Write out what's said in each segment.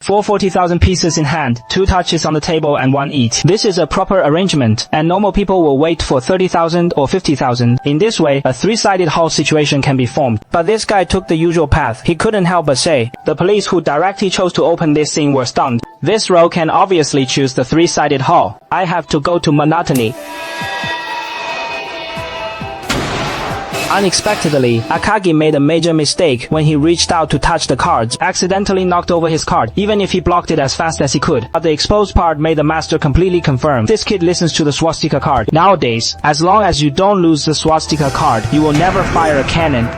4 40,000 pieces in hand, 2 touches on the table and 1 eat. This is a proper arrangement, and normal people will wait for 30,000 or 50,000. In this way, a 3-sided hall situation can be formed. But this guy took the usual path. He couldn't help but say, the police who directly chose to open this scene were stunned. This row can obviously choose the 3-sided hall. I have to go to monotony. Unexpectedly, Akagi made a major mistake when he reached out to touch the cards, accidentally knocked over his card, even if he blocked it as fast as he could. But the exposed part made the master completely confirm. This kid listens to the swastika card. Nowadays, as long as you don't lose the swastika card, you will never fire a cannon.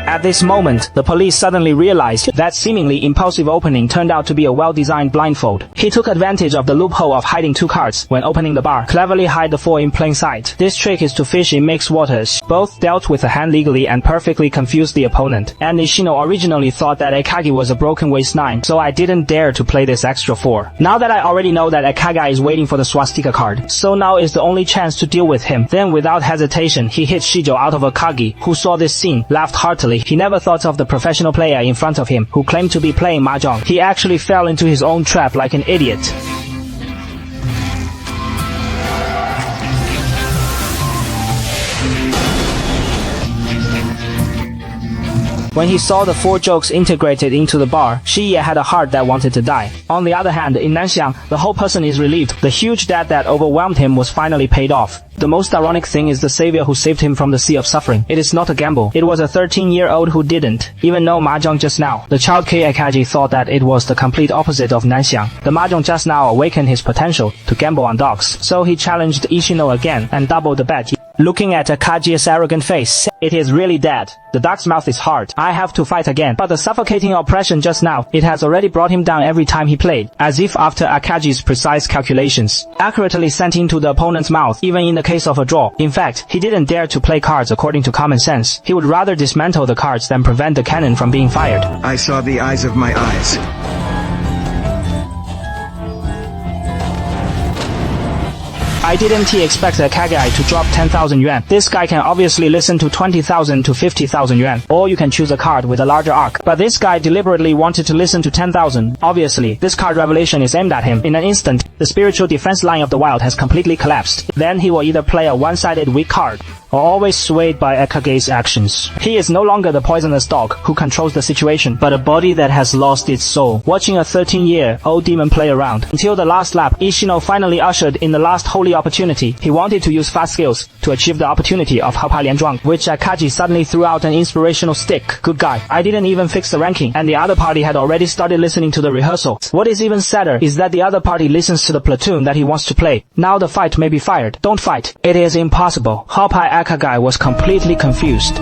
At this moment, the police suddenly realized that seemingly impulsive opening turned out to be a well-designed blindfold. He took advantage of the loophole of hiding 2 cards when opening the bar, cleverly hide the 4 in plain sight. This trick is to fish in mixed waters. Both dealt with the hand legally and perfectly confused the opponent. And Nishino originally thought that Akagi was a broken waist 9, so I didn't dare to play this extra 4. Now that I already know that Akagi is waiting for the swastika card, so now is the only chance to deal with him. Then without hesitation, he hit Shijo out of Akagi, who saw this scene, laughed heartily. He never thought of the professional player in front of him, who claimed to be playing mahjong. He actually fell into his own trap like an idiot. When he saw the 4 jokes integrated into the bar, Shiye had a heart that wanted to die. On the other hand, in Nanxiang, the whole person is relieved. The huge debt that overwhelmed him was finally paid off. The most ironic thing is the savior who saved him from the sea of suffering. It is not a gamble. It was a 13-year-old who didn't even know mahjong just now. The child K Akagi thought that it was the complete opposite of Nanxiang. The mahjong just now awakened his potential to gamble on dogs. So he challenged Ishino again and doubled the bet. Looking at Akagi's arrogant face, it is really dead. The dog's mouth is hard. I have to fight again. But the suffocating oppression just now, it has already brought him down every time he played. As if after Akagi's precise calculations, accurately sent into the opponent's mouth, even in the case of a draw. In fact, he didn't dare to play cards according to common sense. He would rather dismantle the cards than prevent the cannon from being fired. I saw the eyes of my eyes. I didn't expect Akagi to drop 10,000 yuan. This guy can obviously listen to 20,000 to 50,000 yuan. Or you can choose a card with a larger arc. But this guy deliberately wanted to listen to 10,000. Obviously, this card revelation is aimed at him. In an instant, the spiritual defense line of the wild has completely collapsed. Then he will either play a one-sided weak card, or always swayed by Akagi's actions. He is no longer the poisonous dog who controls the situation, but a body that has lost its soul. Watching a 13-year-old demon play around. Until the last lap, Ishino finally ushered in the last holy opportunity. He wanted to use fast skills to achieve the opportunity of Hapa Lianzhuang, which Akagi suddenly threw out an inspirational stick. Good guy. I didn't even fix the ranking, and the other party had already started listening to the rehearsal. What is even sadder is that the other party listens to the platoon that he wants to play. Now the fight may be fired. Don't fight. It is impossible. Hapa Akagi was completely confused.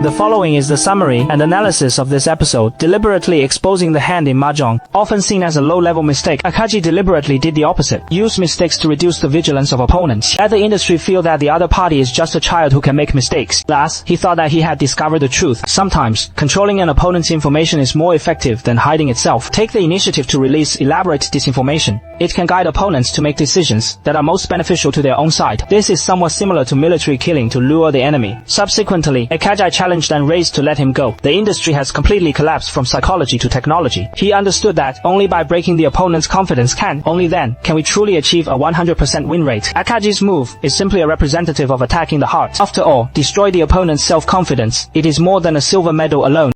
The following is the summary and analysis of this episode, deliberately exposing the hand in mahjong. Often seen as a low-level mistake, Akagi deliberately did the opposite. Use mistakes to reduce the vigilance of opponents. Let the industry feel that the other party is just a child who can make mistakes. Thus, he thought that he had discovered the truth. Sometimes, controlling an opponent's information is more effective than hiding itself. Take the initiative to release elaborate disinformation. It can guide opponents to make decisions that are most beneficial to their own side. This is somewhat similar to military killing to lure the enemy. Subsequently, Akagi challenged and raised to let him go. The industry has completely collapsed from psychology to technology. He understood that only by breaking the opponent's confidence only then can we truly achieve a 100% win rate. Akagi's move is simply a representative of attacking the heart. After all, destroy the opponent's self-confidence. It is more than a silver medal alone.